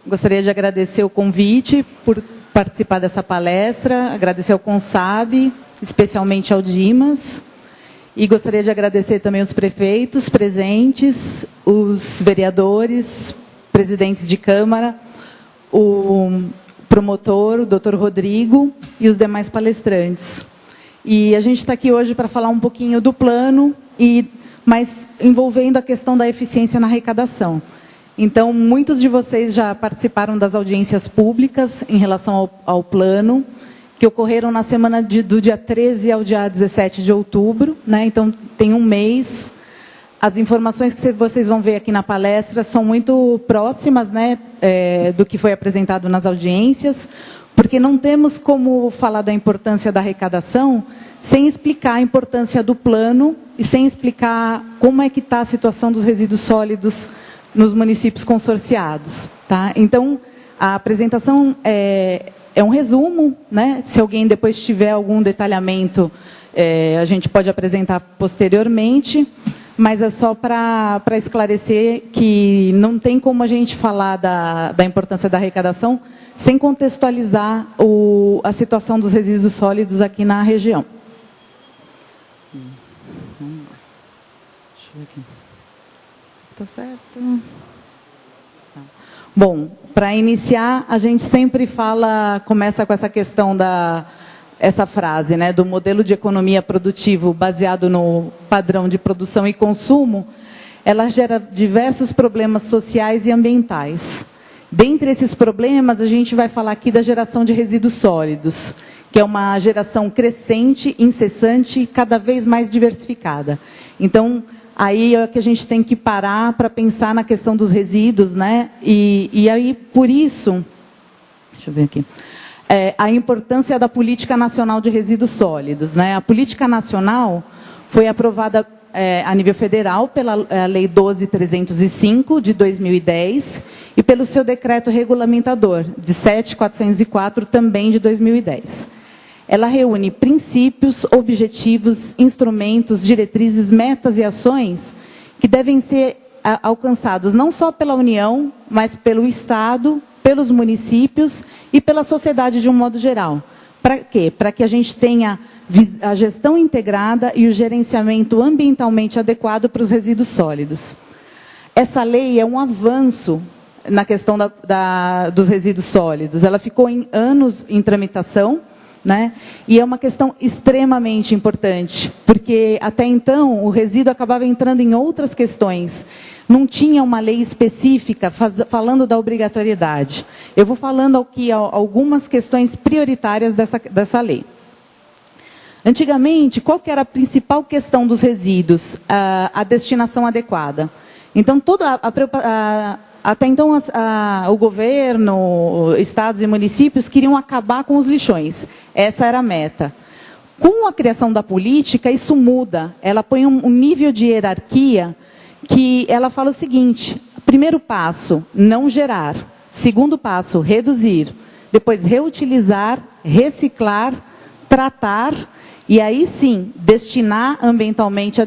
Gostaria de agradecer o convite por participar dessa palestra, agradecer ao Consab, especialmente ao Dimas, e gostaria de agradecer também os prefeitos presentes, os vereadores, presidentes de Câmara, o promotor, o doutor Rodrigo, e os demais palestrantes. E a gente está aqui hoje para falar um pouquinho do plano, mas envolvendo a questão da eficiência na arrecadação. Então, muitos de vocês já participaram das audiências públicas em relação ao plano, que ocorreram na semana do dia 13 ao dia 17 de outubro, né? Então, tem um mês. As informações que vocês vão ver aqui na palestra são muito próximas, né, do que foi apresentado nas audiências, porque não temos como falar da importância da arrecadação sem explicar a importância do plano e sem explicar como é que está a situação dos resíduos sólidos nos municípios consorciados. Tá? Então, a apresentação é um resumo, né? Se alguém depois tiver algum detalhamento, a gente pode apresentar posteriormente, mas é só para esclarecer que não tem como a gente falar da importância da arrecadação sem contextualizar a situação dos resíduos sólidos aqui na região. Deixa eu ver aqui. Tá certo? Bom, para iniciar, a gente sempre começa com essa questão essa frase, né, do modelo de economia produtivo baseado no padrão de produção e consumo, ela gera diversos problemas sociais e ambientais. Dentre esses problemas, a gente vai falar aqui da geração de resíduos sólidos, que é uma geração crescente, incessante e cada vez mais diversificada. Então, aí é que a gente tem que parar para pensar na questão dos resíduos, né? E aí, por isso, deixa eu ver aqui, a importância da Política Nacional de Resíduos Sólidos, né? A Política Nacional foi aprovada a nível federal pela Lei 12.305, de 2010, e pelo seu decreto regulamentador, de 7.404, também de 2010. Ela reúne princípios, objetivos, instrumentos, diretrizes, metas e ações que devem ser alcançados não só pela União, mas pelo Estado, pelos municípios e pela sociedade de um modo geral. Para quê? Para que a gente tenha a gestão integrada e o gerenciamento ambientalmente adequado para os resíduos sólidos. Essa lei é um avanço na questão dos resíduos sólidos. Ela ficou anos em tramitação, né? E é uma questão extremamente importante, porque até então o resíduo acabava entrando em outras questões. Não tinha uma lei específica falando da obrigatoriedade. Eu vou falando aqui algumas questões prioritárias dessa lei. Antigamente, qual que era a principal questão dos resíduos? A destinação adequada. Então, até então, o governo, estados e municípios queriam acabar com os lixões. Essa era a meta. Com a criação da política, isso muda. Ela põe um nível de hierarquia que ela fala o seguinte: primeiro passo, não gerar. Segundo passo, reduzir. Depois, reutilizar, reciclar, tratar. E aí sim, destinar ambientalmente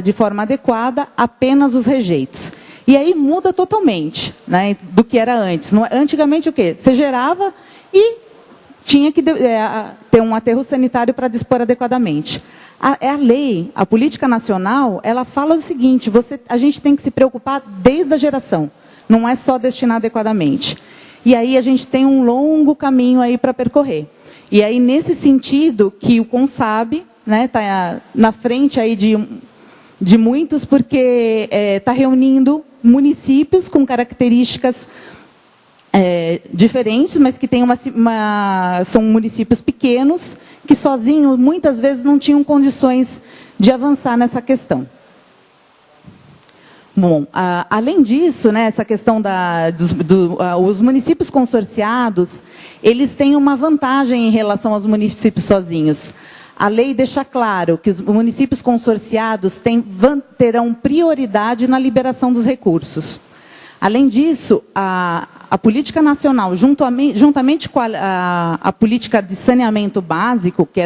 de forma adequada apenas os rejeitos. E aí muda totalmente, né, do que era antes. Antigamente o quê? Você gerava e tinha que ter um aterro sanitário para dispor adequadamente. A lei, a política nacional, ela fala o seguinte: a gente tem que se preocupar desde a geração, não é só destinar adequadamente. E aí a gente tem um longo caminho aí para percorrer. E aí, nesse sentido, que o Consab, né, está na frente aí de muitos, porque está reunindo municípios com características diferentes, mas que tem são municípios pequenos, que sozinhos, muitas vezes, não tinham condições de avançar nessa questão. Bom, além disso, né, essa questão os municípios consorciados, eles têm uma vantagem em relação aos municípios sozinhos. A lei deixa claro que os municípios consorciados terão prioridade na liberação dos recursos. Além disso, a política nacional, juntamente com a política de saneamento básico, que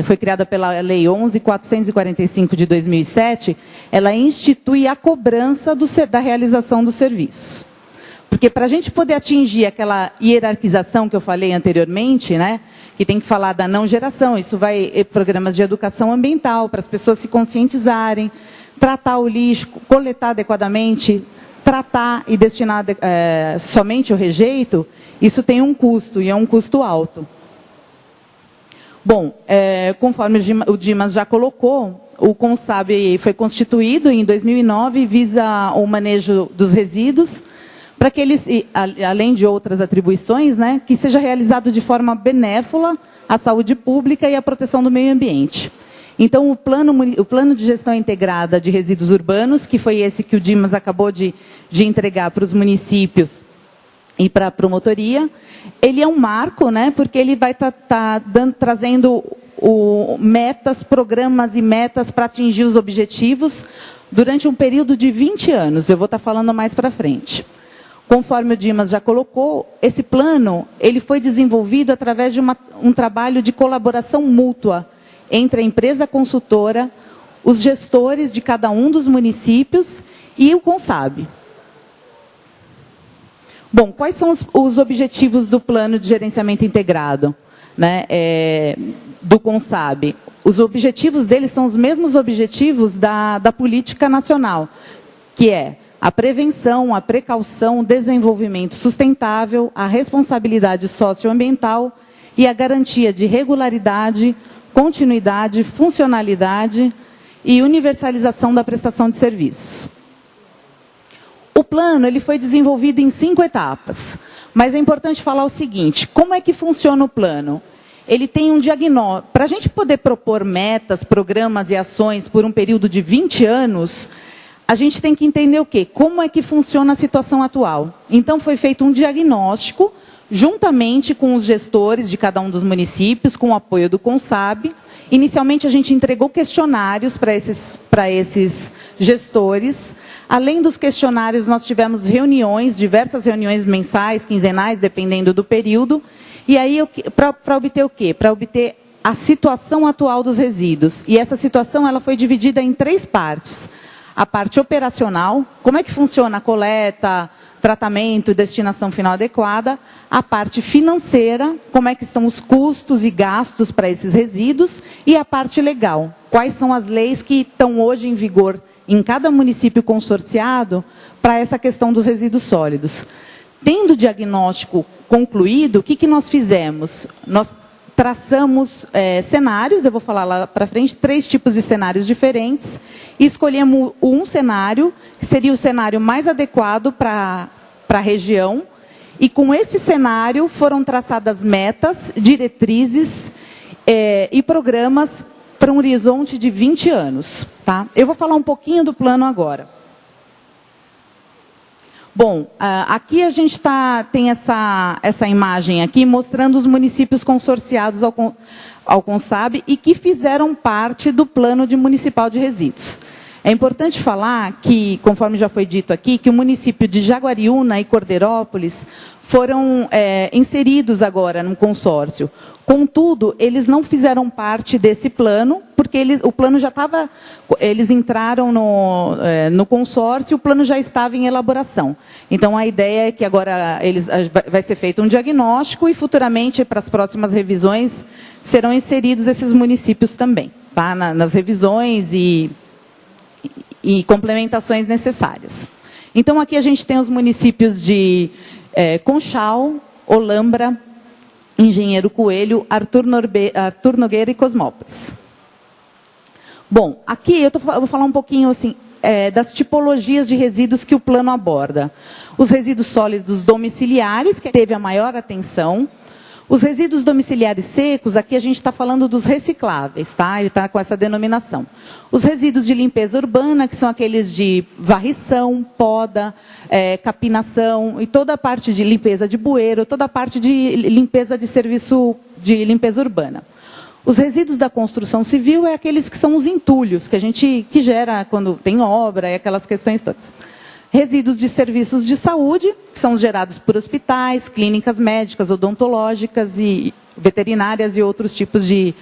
foi criada pela Lei 11.445 de 2007, ela institui a cobrança da realização dos serviços. Porque Porque para a gente poder atingir aquela hierarquização que eu falei anteriormente, né, que tem que falar da não geração, isso vai programas de educação ambiental, para as pessoas se conscientizarem, tratar o lixo, coletar adequadamente, tratar e destinar somente o rejeito, isso tem um custo, e é um custo alto. Bom, conforme o Dimas já colocou, o CONSAB foi constituído em 2009 e visa o manejo dos resíduos, para que eles, além de outras atribuições, né, que seja realizado de forma benévola à saúde pública e à proteção do meio ambiente. Então, o plano de gestão integrada de resíduos urbanos, que foi esse que o Dimas acabou de entregar para os municípios e para a promotoria, ele é um marco, né, porque ele vai trazendo programas e metas para atingir os objetivos durante um período de 20 anos. Eu vou estar falando mais para frente. Conforme o Dimas já colocou, esse plano ele foi desenvolvido através de um trabalho de colaboração mútua entre a empresa consultora, os gestores de cada um dos municípios e o CONSAB. Bom, quais são os objetivos do plano de gerenciamento integrado, né, do CONSAB? Os objetivos deles são os mesmos objetivos da política nacional, que é a prevenção, a precaução, o desenvolvimento sustentável, a responsabilidade socioambiental e a garantia de regularidade, continuidade, funcionalidade e universalização da prestação de serviços. O plano ele foi desenvolvido em 5 etapas, mas é importante falar o seguinte: como é que funciona o plano? Ele tem um diagnóstico. Para a gente poder propor metas, programas e ações por um período de 20 anos, a gente tem que entender o quê? Como é que funciona a situação atual. Então, foi feito um diagnóstico, juntamente com os gestores de cada um dos municípios, com o apoio do CONSAB. Inicialmente, a gente entregou questionários para esses gestores. Além dos questionários, nós tivemos reuniões, diversas reuniões mensais, quinzenais, dependendo do período. E aí, para obter o quê? Para obter a situação atual dos resíduos. E essa situação ela foi dividida em 3 partes. A parte operacional, como é que funciona a coleta, tratamento e destinação final adequada. A parte financeira, como é que estão os custos e gastos para esses resíduos. E a parte legal, quais são as leis que estão hoje em vigor em cada município consorciado para essa questão dos resíduos sólidos. Tendo o diagnóstico concluído, o que nós fizemos? Nós traçamos cenários, eu vou falar lá para frente, 3 tipos de cenários diferentes, e escolhemos um cenário, que seria o cenário mais adequado para a região, e com esse cenário foram traçadas metas, diretrizes e programas para um horizonte de 20 anos. Tá? Eu vou falar um pouquinho do plano agora. Bom, aqui a gente tem essa imagem aqui mostrando os municípios consorciados ao CONSAB e que fizeram parte do plano municipal de resíduos. É importante falar que, conforme já foi dito aqui, que o município de Jaguariúna e Cordeirópolis foram inseridos agora no consórcio. Contudo, eles não fizeram parte desse plano, porque o plano já estava... Eles entraram no consórcio e o plano já estava em elaboração. Então, a ideia é que agora vai ser feito um diagnóstico e, futuramente, para as próximas revisões, serão inseridos esses municípios também, tá? Nas revisões e complementações necessárias. Então, aqui a gente tem os municípios de Conchal, Olambra, Engenheiro Coelho, Arthur Nogueira e Cosmópolis. Bom, aqui eu vou falar um pouquinho assim, das tipologias de resíduos que o plano aborda. Os resíduos sólidos domiciliares, que teve a maior atenção. Os resíduos domiciliares secos, aqui a gente está falando dos recicláveis, tá? Ele está com essa denominação. Os resíduos de limpeza urbana, que são aqueles de varrição, poda, capinação, e toda a parte de limpeza de bueiro, toda a parte de limpeza de serviço de limpeza urbana. Os resíduos da construção civil é aqueles que são os entulhos, que gera quando tem obra, e aquelas questões todas. Resíduos de serviços de saúde, que são os gerados por hospitais, clínicas médicas, odontológicas e veterinárias e outros tipos de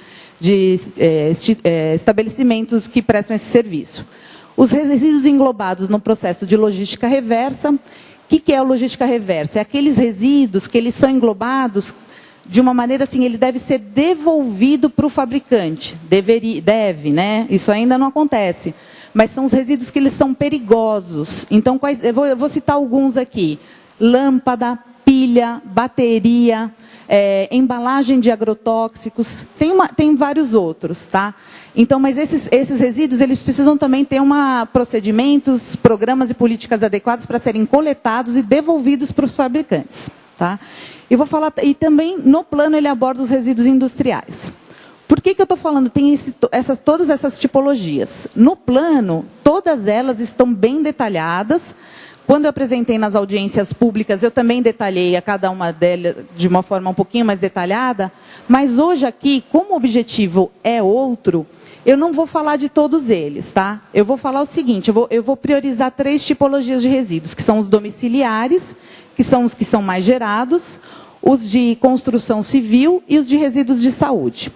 estabelecimentos que prestam esse serviço. Os resíduos englobados no processo de logística reversa, O que é a logística reversa? É aqueles resíduos que eles são englobados de uma maneira assim, ele deve ser devolvido para o fabricante. Deve, né? Isso ainda não acontece. Mas são os resíduos que eles são perigosos. Então, eu vou citar alguns aqui. Lâmpada, pilha, bateria, embalagem de agrotóxicos, tem vários outros, tá? Então, mas esses resíduos, eles precisam também ter procedimentos, programas e políticas adequados para serem coletados e devolvidos para os fabricantes, tá? Eu vou falar, e também no plano ele aborda os resíduos industriais. Por que eu estou falando? Tem todas essas tipologias. No plano, todas elas estão bem detalhadas. Quando eu apresentei nas audiências públicas, eu também detalhei a cada uma delas de uma forma um pouquinho mais detalhada. Mas hoje aqui, como o objetivo é outro, eu não vou falar de todos eles, tá? Eu vou falar o seguinte, eu vou priorizar 3 tipologias de resíduos, que são os domiciliares, que são os que são mais gerados, os de construção civil e os de resíduos de saúde.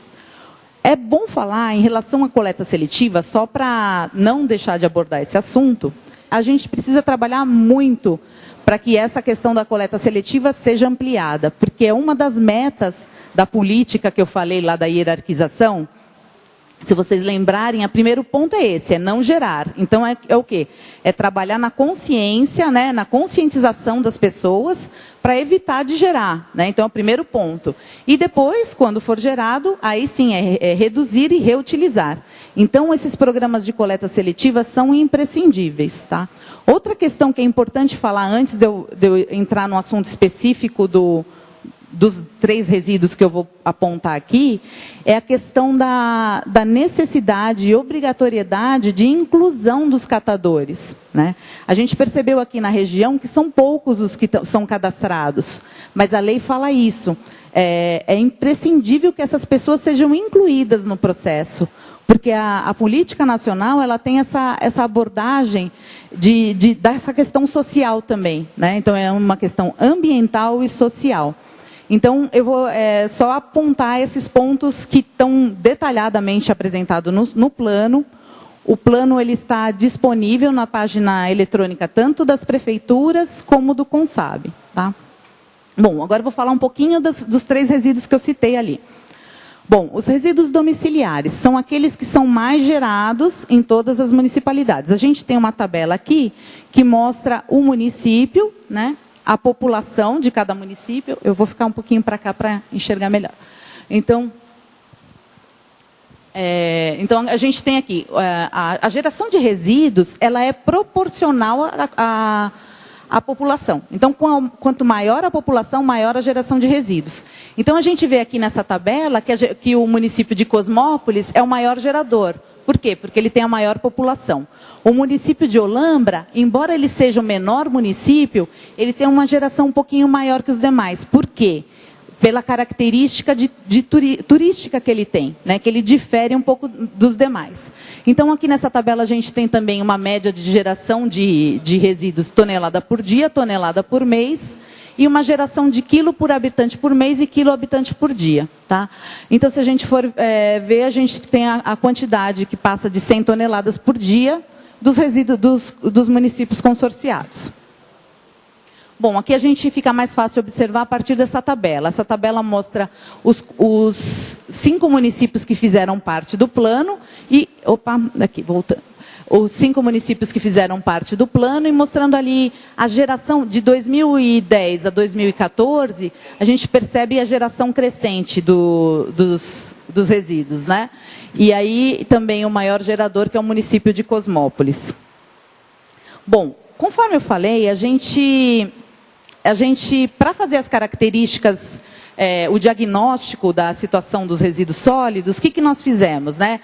É bom falar em relação à coleta seletiva, só para não deixar de abordar esse assunto, a gente precisa trabalhar muito para que essa questão da coleta seletiva seja ampliada, porque é uma das metas da política que eu falei lá da hierarquização. Se vocês lembrarem, o primeiro ponto é esse, é não gerar. Então, é o quê? É trabalhar na consciência, né, na conscientização das pessoas para evitar de gerar, né? Então, é o primeiro ponto. E depois, quando for gerado, aí sim, é reduzir e reutilizar. Então, esses programas de coleta seletiva são imprescindíveis, tá? Outra questão que é importante falar antes de eu entrar no assunto específico dos 3 resíduos que eu vou apontar aqui, é a questão da necessidade e obrigatoriedade de inclusão dos catadores, né? A gente percebeu aqui na região que são poucos os que são cadastrados, mas a lei fala isso. É imprescindível que essas pessoas sejam incluídas no processo, porque a política nacional ela tem essa abordagem dessa questão social também, né? Então, é uma questão ambiental e social. Então, eu vou só apontar esses pontos que estão detalhadamente apresentados no plano. O plano ele está disponível na página eletrônica tanto das prefeituras como do Consab, tá? Bom, agora eu vou falar um pouquinho dos 3 resíduos que eu citei ali. Bom, os resíduos domiciliares são aqueles que são mais gerados em todas as municipalidades. A gente tem uma tabela aqui que mostra o município, né? A população de cada município. Eu vou ficar um pouquinho para cá para enxergar melhor. Então, a gente tem aqui, a geração de resíduos, ela é proporcional à população. Então, quanto maior a população, maior a geração de resíduos. Então, a gente vê aqui nessa tabela que o município de Cosmópolis é o maior gerador. Por quê? Porque ele tem a maior população. O município de Olambra, embora ele seja o menor município, ele tem uma geração um pouquinho maior que os demais. Por quê? Pela característica turística que ele tem, né? Que ele difere um pouco dos demais. Então, aqui nessa tabela, a gente tem também uma média de geração de resíduos tonelada por dia, tonelada por mês, e uma geração de quilo por habitante por mês e quilo habitante por dia, tá? Então, se a gente for ver, a gente tem a quantidade que passa de 100 toneladas por dia dos resíduos dos municípios consorciados. Bom, aqui a gente fica mais fácil observar a partir dessa tabela. Essa tabela mostra os 5 municípios que fizeram parte do plano e... Opa, aqui, voltando. Os 5 municípios que fizeram parte do plano e mostrando ali a geração de 2010 a 2014, a gente percebe a geração crescente dos resíduos, né? E aí também o maior gerador, que é o município de Cosmópolis. Bom, conforme eu falei, a gente para fazer as características, o diagnóstico da situação dos resíduos sólidos, o que nós fizemos, né?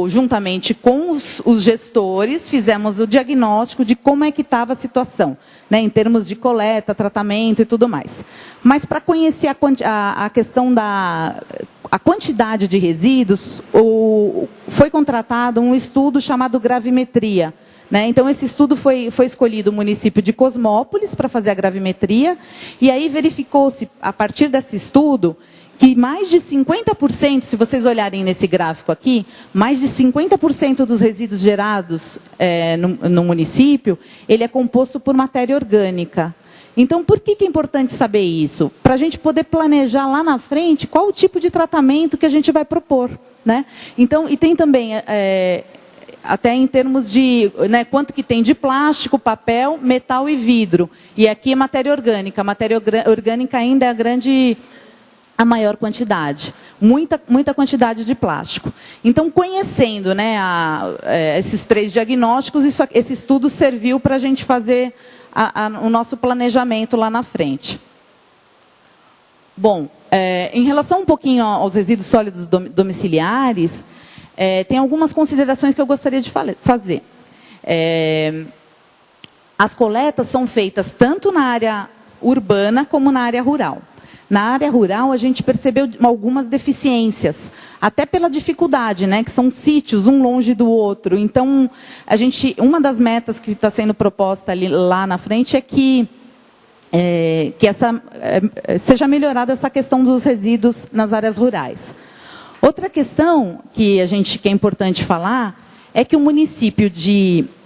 Juntamente com os gestores, fizemos o diagnóstico de como é que estava a situação, né? Em termos de coleta, tratamento e tudo mais. Mas para conhecer a questão a quantidade de resíduos, foi contratado um estudo chamado gravimetria, né? Então, esse estudo foi escolhido o município de Cosmópolis para fazer a gravimetria, e aí verificou-se, a partir desse estudo, que mais de 50%, se vocês olharem nesse gráfico aqui, mais de 50% dos resíduos gerados no município, ele é composto por matéria orgânica. Então, por que é importante saber isso? Para a gente poder planejar lá na frente qual o tipo de tratamento que a gente vai propor, né? Então, e tem também, até em termos de, né, quanto que tem de plástico, papel, metal e vidro. E aqui é matéria orgânica. A matéria orgânica ainda é a maior quantidade. Muita quantidade de plástico. Então, conhecendo, né, esses 3 diagnósticos, esse estudo serviu para a gente fazer o nosso planejamento lá na frente. Bom, em relação um pouquinho aos resíduos sólidos domiciliares, tem algumas considerações que eu gostaria de fazer. As coletas são feitas tanto na área urbana como na área rural. Na área rural, a gente percebeu algumas deficiências, até pela dificuldade, né, que são sítios, um longe do outro. Então, uma das metas que está sendo proposta lá na frente é que seja melhorada essa questão dos resíduos nas áreas rurais. Outra questão que é importante falar é que o município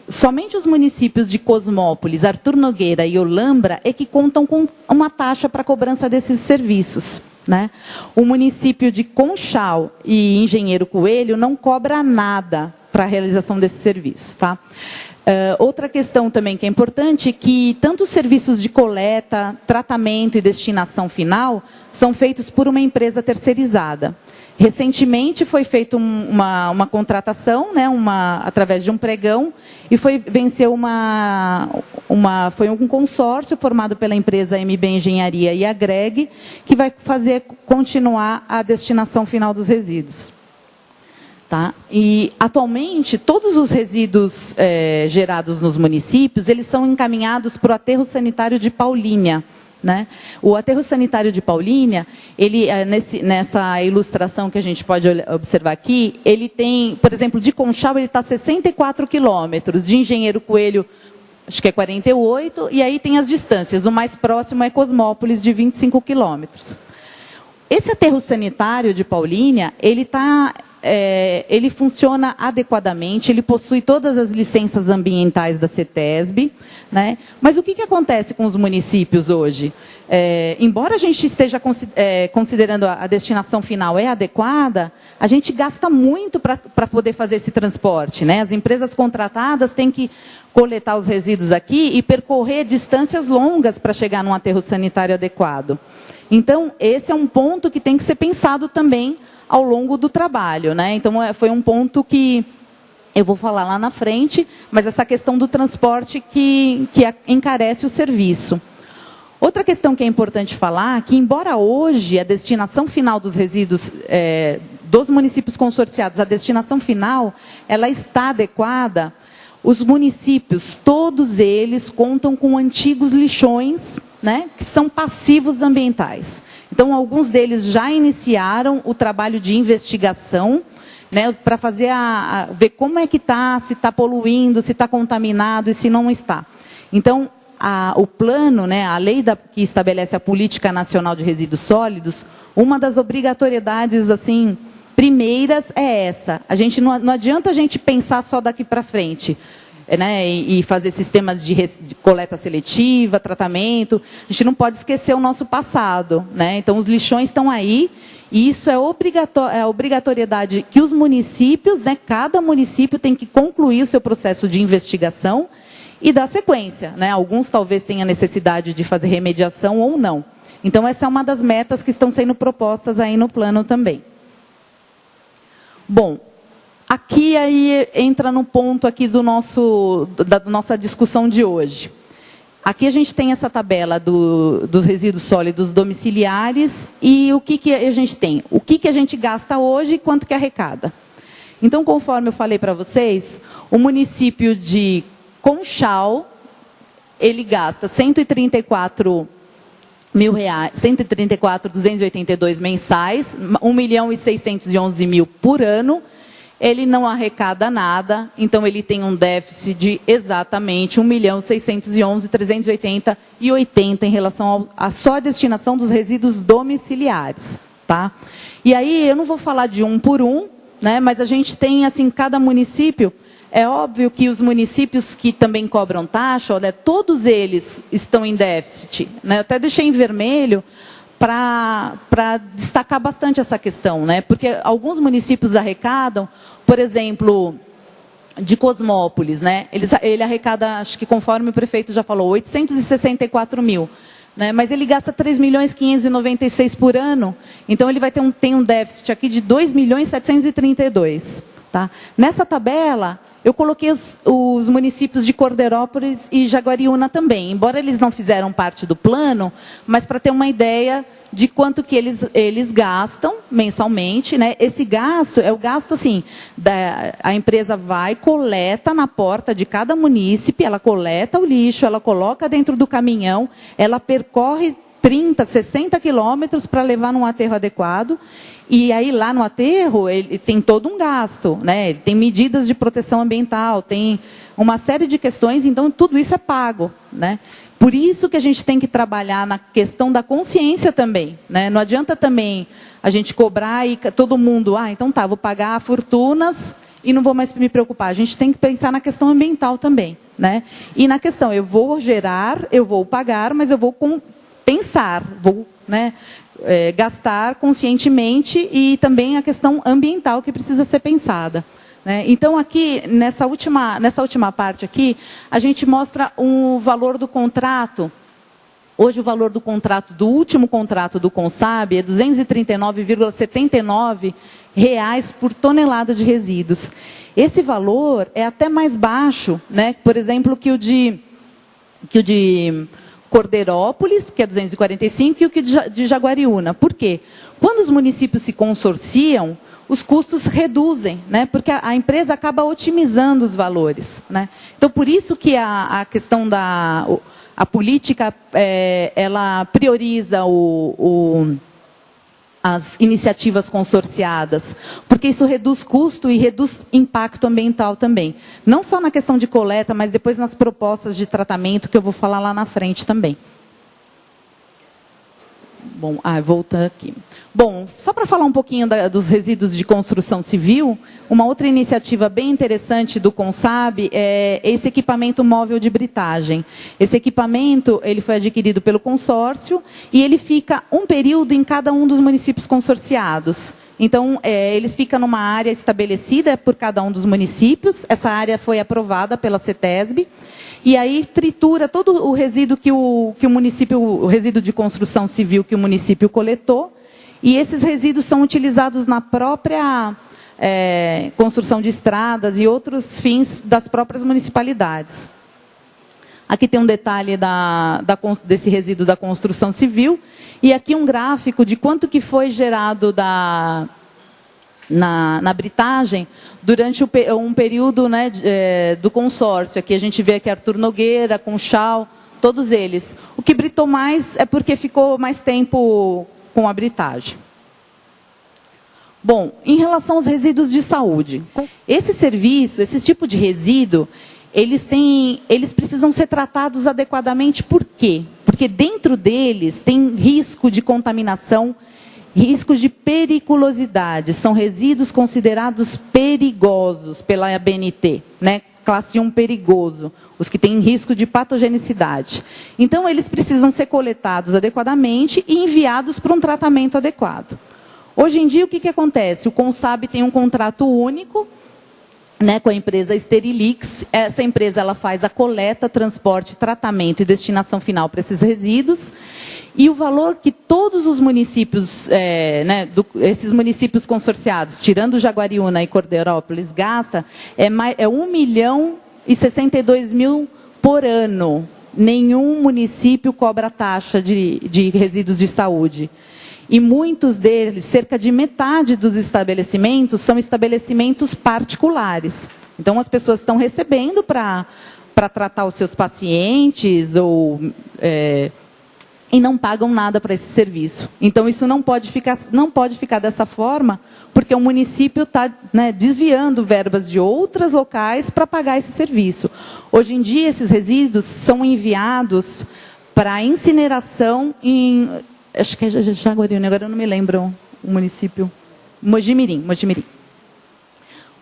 somente os municípios de Cosmópolis, Arthur Nogueira e Olambra é que contam com uma taxa para cobrança desses serviços, né? O município de Conchal e Engenheiro Coelho não cobra nada para a realização desse serviço, tá? Outra questão também que é importante é que tanto os serviços de coleta, tratamento e destinação final são feitos por uma empresa terceirizada. Recentemente foi feita uma contratação, né, através de um pregão, e venceu foi um consórcio formado pela empresa MB Engenharia e a Greg, que vai continuar a destinação final dos resíduos. Tá? E, atualmente, todos os resíduos gerados nos municípios, eles são encaminhados para o aterro sanitário de Paulínia. Né? O aterro sanitário de Paulínia, nessa ilustração que a gente pode observar aqui, ele tem, por exemplo, de Conchal, ele está a 64 quilômetros, de Engenheiro Coelho, acho que é 48, e aí tem as distâncias. O mais próximo é Cosmópolis, de 25 quilômetros. Esse aterro sanitário de Paulínia, ele funciona adequadamente, ele possui todas as licenças ambientais da CETESB, né? Mas o que acontece com os municípios hoje? Embora a gente esteja considerando a destinação final adequada, a gente gasta muito para poder fazer esse transporte, né? As empresas contratadas têm que coletar os resíduos aqui e percorrer distâncias longas para chegar num aterro sanitário adequado. Então, esse é um ponto que tem que ser pensado também ao longo do trabalho, né? Então, foi um ponto que eu vou falar lá na frente, mas essa questão do transporte que encarece o serviço. Outra questão que é importante falar, que embora hoje a destinação final dos resíduos dos municípios consorciados, a destinação final, ela está adequada, os municípios, todos eles, contam com antigos lixões, né, que são passivos ambientais. Então, alguns deles já iniciaram o trabalho de investigação, né, para ver como é que está, se está poluindo, se está contaminado e se não está. Então, o plano, né, a lei que estabelece a Política Nacional de Resíduos Sólidos, uma das obrigatoriedades assim, primeiras é essa. Não adianta a gente pensar só daqui para frente, né, e fazer sistemas de coleta seletiva, tratamento. A gente não pode esquecer o nosso passado, né? Então, os lixões estão aí, e isso é a obrigatoriedade que os municípios, né, cada município tem que concluir o seu processo de investigação e dar sequência, né? Alguns talvez tenham necessidade de fazer remediação ou não. Então, essa é uma das metas que estão sendo propostas aí no plano também. Bom, aqui aí entra no ponto aqui da nossa discussão de hoje. Aqui a gente tem essa tabela dos resíduos sólidos domiciliares e o que a gente tem. O que a gente gasta hoje e quanto que arrecada. Então, conforme eu falei para vocês, o município de Conchal, ele gasta R$134.282 mensais, 1.611.000 por ano. Ele não arrecada nada, então ele tem um déficit de exatamente 1.611.380,80 em relação a só a destinação dos resíduos domiciliares, tá? E aí eu não vou falar de um por um, né? Mas a gente tem assim, cada município É óbvio que os municípios que também cobram taxa, olha, todos eles estão em déficit, né? Eu até deixei em vermelho para destacar bastante essa questão, né? Porque alguns municípios arrecadam, por exemplo, de Cosmópolis, né? Ele arrecada, acho que conforme o prefeito já falou, 864 mil. Né? Mas ele gasta 3.596 por ano, então ele vai ter tem um déficit aqui de 2.732. Tá? Nessa tabela, eu coloquei os municípios de Corderópolis e Jaguariúna também, embora eles não fizeram parte do plano, mas para ter uma ideia de quanto que eles gastam mensalmente, né? Esse gasto é o gasto assim, a empresa vai, coleta na porta de cada munícipe, ela coleta o lixo, ela coloca dentro do caminhão, ela percorre 30, 60 quilômetros para levar num aterro adequado, e aí lá no aterro ele tem todo um gasto, né? Ele tem medidas de proteção ambiental, tem uma série de questões, então tudo isso é pago, né? Por isso que a gente tem que trabalhar na questão da consciência também, né? Não adianta também a gente cobrar e todo mundo, então tá, vou pagar fortunas e não vou mais me preocupar. A gente tem que pensar na questão ambiental também, né? E na questão, eu vou gerar, eu vou pagar, mas eu vou pensar, vou, né, gastar conscientemente, e também a questão ambiental que precisa ser pensada. Então, aqui, nessa última parte aqui, a gente mostra o valor do contrato. Hoje, o valor do contrato, do último contrato do Consabe, é R$ 239,79 por tonelada de resíduos. Esse valor é até mais baixo, né, por exemplo, que o de Corderópolis, que é 245, e o que de Jaguariúna. Por quê? Quando os municípios se consorciam, os custos reduzem, né? Porque a empresa acaba otimizando os valores, né? Então, por isso que a questão a política, ela prioriza as iniciativas consorciadas, porque isso reduz custo e reduz impacto ambiental também. Não só na questão de coleta, mas depois nas propostas de tratamento, que eu vou falar lá na frente também. Bom, voltando aqui. Bom, só para falar um pouquinho dos resíduos de construção civil, uma outra iniciativa bem interessante do Consabe é esse equipamento móvel de britagem. Esse equipamento, ele foi adquirido pelo consórcio e ele fica um período em cada um dos municípios consorciados. Então, eles ficam numa área estabelecida por cada um dos municípios. Essa área foi aprovada pela CETESB. E aí tritura todo o resíduo que o município, o resíduo de construção civil que o município coletou. E esses resíduos são utilizados na própria construção de estradas e outros fins das próprias municipalidades. Aqui tem um detalhe desse resíduo da construção civil. E aqui um gráfico de quanto que foi gerado na britagem durante um período, né, do consórcio. Aqui a gente vê aqui Arthur Nogueira, Conchal, todos eles. O que britou mais é porque ficou mais tempo com a britagem. Bom, em relação aos resíduos de saúde, esse serviço, esse tipo de resíduo, eles precisam ser tratados adequadamente. Por quê? Porque dentro deles tem risco de contaminação, riscos de periculosidade. São resíduos considerados perigosos pela ABNT, né? Classe 1 perigoso, os que têm risco de patogenicidade. Então, eles precisam ser coletados adequadamente e enviados para um tratamento adequado. Hoje em dia, o que acontece? O Consabe tem um contrato único, né, com a empresa Sterilix. Essa empresa ela faz a coleta, transporte, tratamento e destinação final para esses resíduos. E o valor que todos os municípios, esses municípios consorciados, tirando Jaguariúna e Corderópolis, gasta, é 1.062.000 por ano. Nenhum município cobra taxa de resíduos de saúde. E muitos deles, cerca de metade dos estabelecimentos, são estabelecimentos particulares. Então, as pessoas estão recebendo para tratar os seus pacientes e não pagam nada para esse serviço. Então, isso não pode ficar dessa forma, porque o município está, né, desviando verbas de outros locais para pagar esse serviço. Hoje em dia, esses resíduos são enviados para incineração em... Acho que é Jaguariúna, agora eu não me lembro o município. Mojimirim.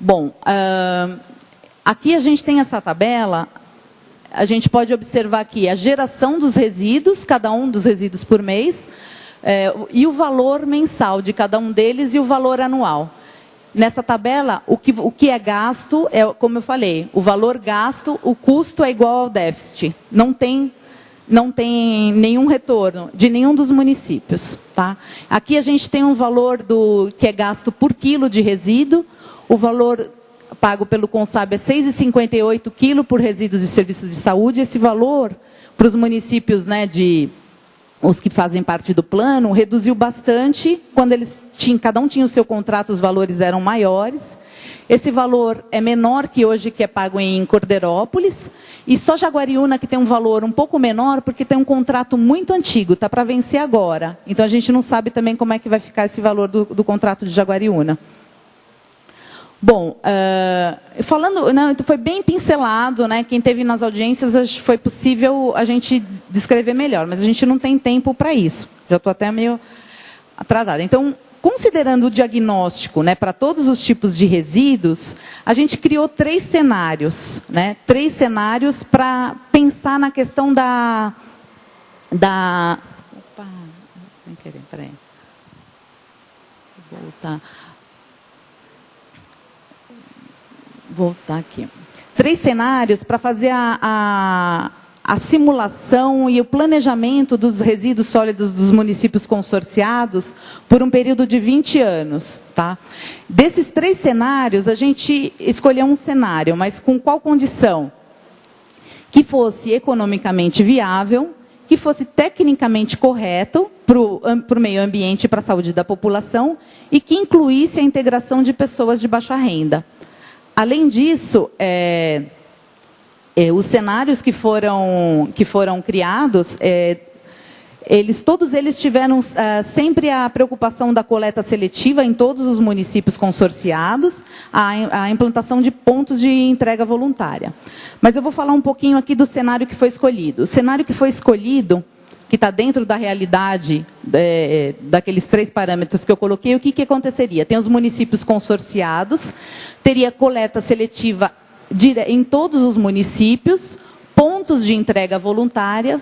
Bom, Aqui a gente tem essa tabela, a gente pode observar aqui a geração dos resíduos, cada um dos resíduos por mês, e o valor mensal de cada um deles e o valor anual. Nessa tabela, o que é gasto, como eu falei, o valor gasto, o custo é igual ao déficit. Não tem nenhum retorno de nenhum dos municípios. Tá? Aqui a gente tem um valor que é gasto por quilo de resíduo, o valor pago pelo Consábio é 6,58 quilo por resíduos de serviços de saúde. Esse valor, para os municípios, né, os que fazem parte do plano, reduziu bastante. Quando cada um tinha o seu contrato, os valores eram maiores. Esse valor é menor que hoje, que é pago em Cordeirópolis. E só Jaguariúna que tem um valor um pouco menor, porque tem um contrato muito antigo, está para vencer agora. Então, a gente não sabe também como é que vai ficar esse valor do contrato de Jaguariúna. Bom, falando, né, foi bem pincelado, né, quem teve nas audiências, acho que foi possível a gente descrever melhor, mas a gente não tem tempo para isso. Já estou até meio atrasada. Então, considerando o diagnóstico, né, para todos os tipos de resíduos, a gente criou 3 cenários, né, 3 cenários para pensar na questão da... Opa, sem querer, peraí. Vou voltar aqui. 3 cenários para fazer a simulação e o planejamento dos resíduos sólidos dos municípios consorciados por um período de 20 anos. Tá? Desses 3 cenários, a gente escolheu um cenário, mas com qual condição? Que fosse economicamente viável, que fosse tecnicamente correto para o meio ambiente e para a saúde da população e que incluísse a integração de pessoas de baixa renda. Além disso, os cenários que foram criados, todos eles tiveram sempre a preocupação da coleta seletiva em todos os municípios consorciados, a implantação de pontos de entrega voluntária. Mas eu vou falar um pouquinho aqui do cenário que foi escolhido. O cenário que foi escolhido, que está dentro da realidade daqueles 3 parâmetros que eu coloquei, o que aconteceria? Tem os municípios consorciados, teria coleta seletiva em todos os municípios, pontos de entrega voluntária.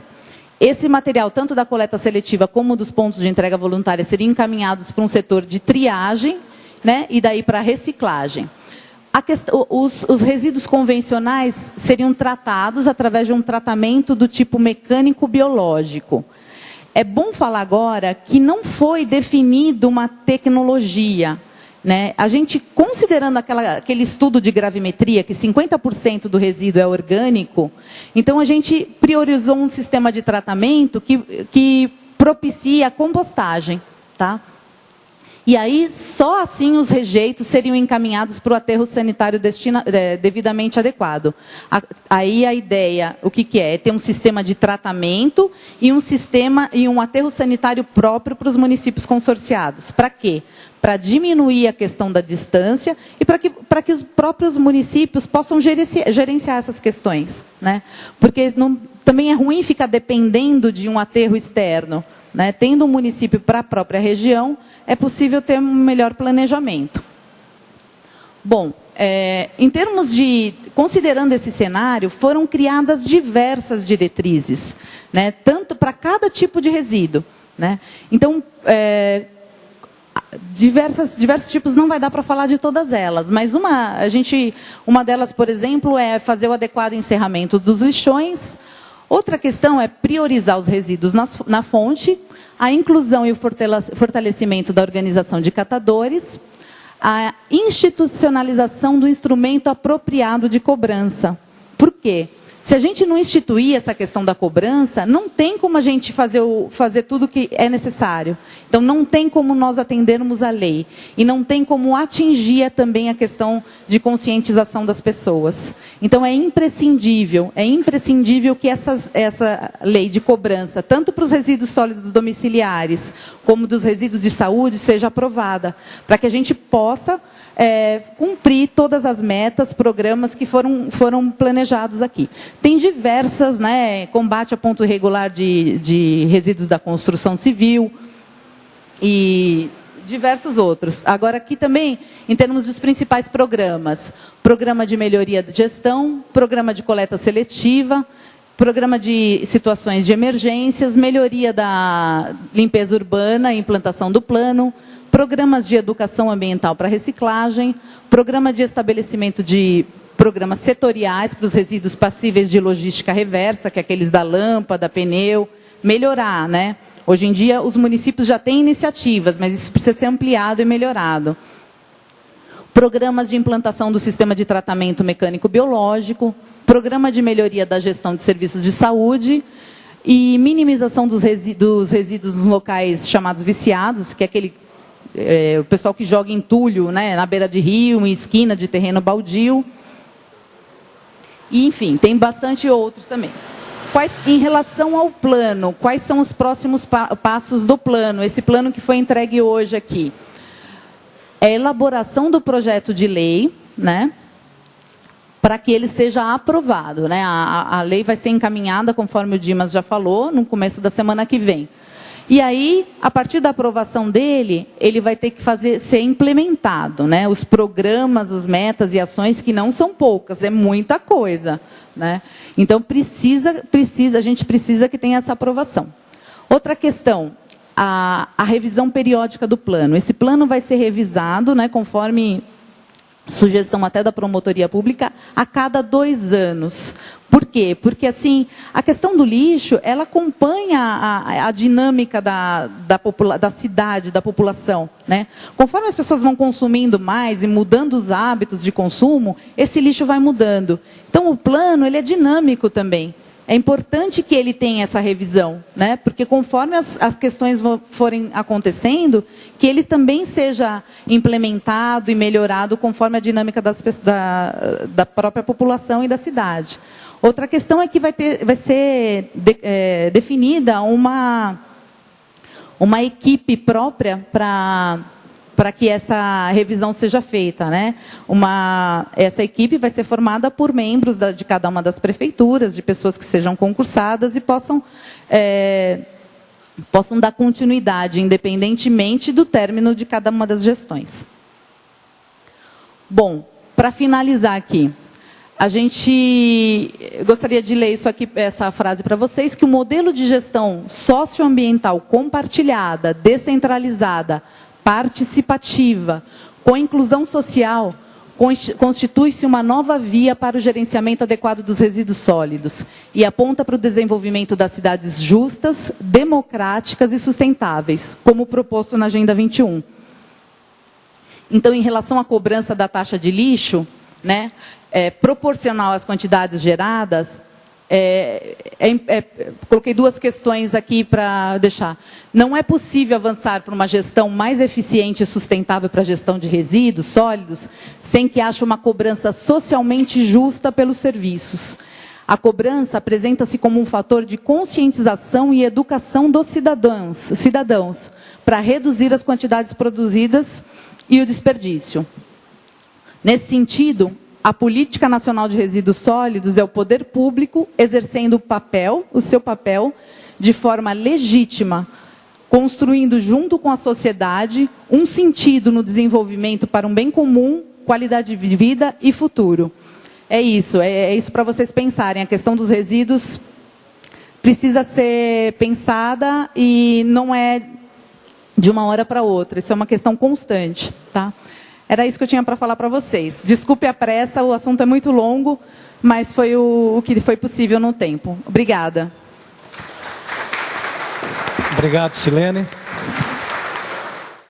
Esse material, tanto da coleta seletiva como dos pontos de entrega voluntária, seriam encaminhados para um setor de triagem, né, e daí para reciclagem. Os resíduos convencionais seriam tratados através de um tratamento do tipo mecânico-biológico. É bom falar agora que não foi definido uma tecnologia. Né? A gente, considerando aquele estudo de gravimetria, que 50% do resíduo é orgânico, então a gente priorizou um sistema de tratamento que propicia a compostagem. Tá? E aí, só assim os rejeitos seriam encaminhados para o aterro sanitário devidamente adequado. Aí a ideia, o que é? É ter um sistema de tratamento e um aterro sanitário próprio para os municípios consorciados. Para quê? Para diminuir a questão da distância e para que os próprios municípios possam gerenciar essas questões. Né? Porque também é ruim ficar dependendo de um aterro externo. Né? Tendo um município para a própria região, é possível ter um melhor planejamento. Bom, em termos considerando esse cenário, foram criadas diversas diretrizes, né? Tanto para cada tipo de resíduo. Né? Então, diversos tipos, não vai dar para falar de todas elas, mas uma delas, por exemplo, é fazer o adequado encerramento dos lixões. Outra questão é priorizar os resíduos na fonte, a inclusão e o fortalecimento da organização de catadores, a institucionalização do instrumento apropriado de cobrança. Por quê? Se a gente não instituir essa questão da cobrança, não tem como a gente fazer tudo o que é necessário. Então, não tem como nós atendermos a lei. E não tem como atingir também a questão de conscientização das pessoas. Então, é imprescindível que essa lei de cobrança, tanto para os resíduos sólidos domiciliares, como dos resíduos de saúde, seja aprovada. Para que a gente possa cumprir todas as metas, programas que foram planejados aqui. Tem diversas, né, combate a ponto irregular de resíduos da construção civil e diversos outros. Agora, aqui também, em termos dos principais programas. Programa de melhoria de gestão, programa de coleta seletiva, programa de situações de emergências, melhoria da limpeza urbana e implantação do plano, programas de educação ambiental para reciclagem, programa de estabelecimento de programas setoriais para os resíduos passíveis de logística reversa, que é aqueles da lâmpada, pneu, melhorar, né? Hoje em dia, os municípios já têm iniciativas, mas isso precisa ser ampliado e melhorado. Programas de implantação do sistema de tratamento mecânico-biológico, programa de melhoria da gestão de serviços de saúde e minimização dos resíduos nos locais chamados viciados, que é aquele o pessoal que joga entulho, né, na beira de rio, em esquina de terreno baldio. E, enfim, tem bastante outros também. Em relação ao plano, quais são os próximos passos do plano? Esse plano que foi entregue hoje aqui. É a elaboração do projeto de lei, né, para que ele seja aprovado, né? A lei vai ser encaminhada, conforme o Dimas já falou, no começo da semana que vem. E aí, a partir da aprovação dele, ele vai ter que ser implementado, né? Os programas, as metas e ações, que não são poucas, é muita coisa, né? Então, a gente precisa que tenha essa aprovação. Outra questão, a revisão periódica do plano. Esse plano vai ser revisado, né, conforme sugestão até da Promotoria Pública, a cada 2 anos. Por quê? Porque, assim, a questão do lixo, ela acompanha a dinâmica da cidade, da população, né? Conforme as pessoas vão consumindo mais e mudando os hábitos de consumo, esse lixo vai mudando. Então, o plano, ele é dinâmico também. É importante que ele tenha essa revisão, né? Porque conforme as questões forem acontecendo, que ele também seja implementado e melhorado conforme a dinâmica da própria população e da cidade. Outra questão é que vai ser definida uma equipe própria para que essa revisão seja feita, né? Essa equipe vai ser formada por membros de cada uma das prefeituras, de pessoas que sejam concursadas e possam dar continuidade, independentemente do término de cada uma das gestões. Bom, para finalizar aqui, eu gostaria de ler essa frase para vocês, que o modelo de gestão socioambiental compartilhada, descentralizada, participativa, com inclusão social, constitui-se uma nova via para o gerenciamento adequado dos resíduos sólidos e aponta para o desenvolvimento das cidades justas, democráticas e sustentáveis, como proposto na Agenda 21. Então, em relação à cobrança da taxa de lixo, né, proporcional às quantidades geradas, coloquei 2 questões aqui para deixar. Não é possível avançar para uma gestão mais eficiente e sustentável para a gestão de resíduos sólidos sem que haja uma cobrança socialmente justa pelos serviços. A cobrança apresenta-se como um fator de conscientização e educação dos cidadãos para reduzir as quantidades produzidas e o desperdício. Nesse sentido, a Política Nacional de Resíduos Sólidos é o poder público exercendo o seu papel, de forma legítima, construindo junto com a sociedade um sentido no desenvolvimento para um bem comum, qualidade de vida e futuro. É isso para vocês pensarem. A questão dos resíduos precisa ser pensada e não é de uma hora para outra. Isso é uma questão constante, tá? Era isso que eu tinha para falar para vocês. Desculpe a pressa, o assunto é muito longo, mas foi o que foi possível no tempo. Obrigada. Obrigado, Silene.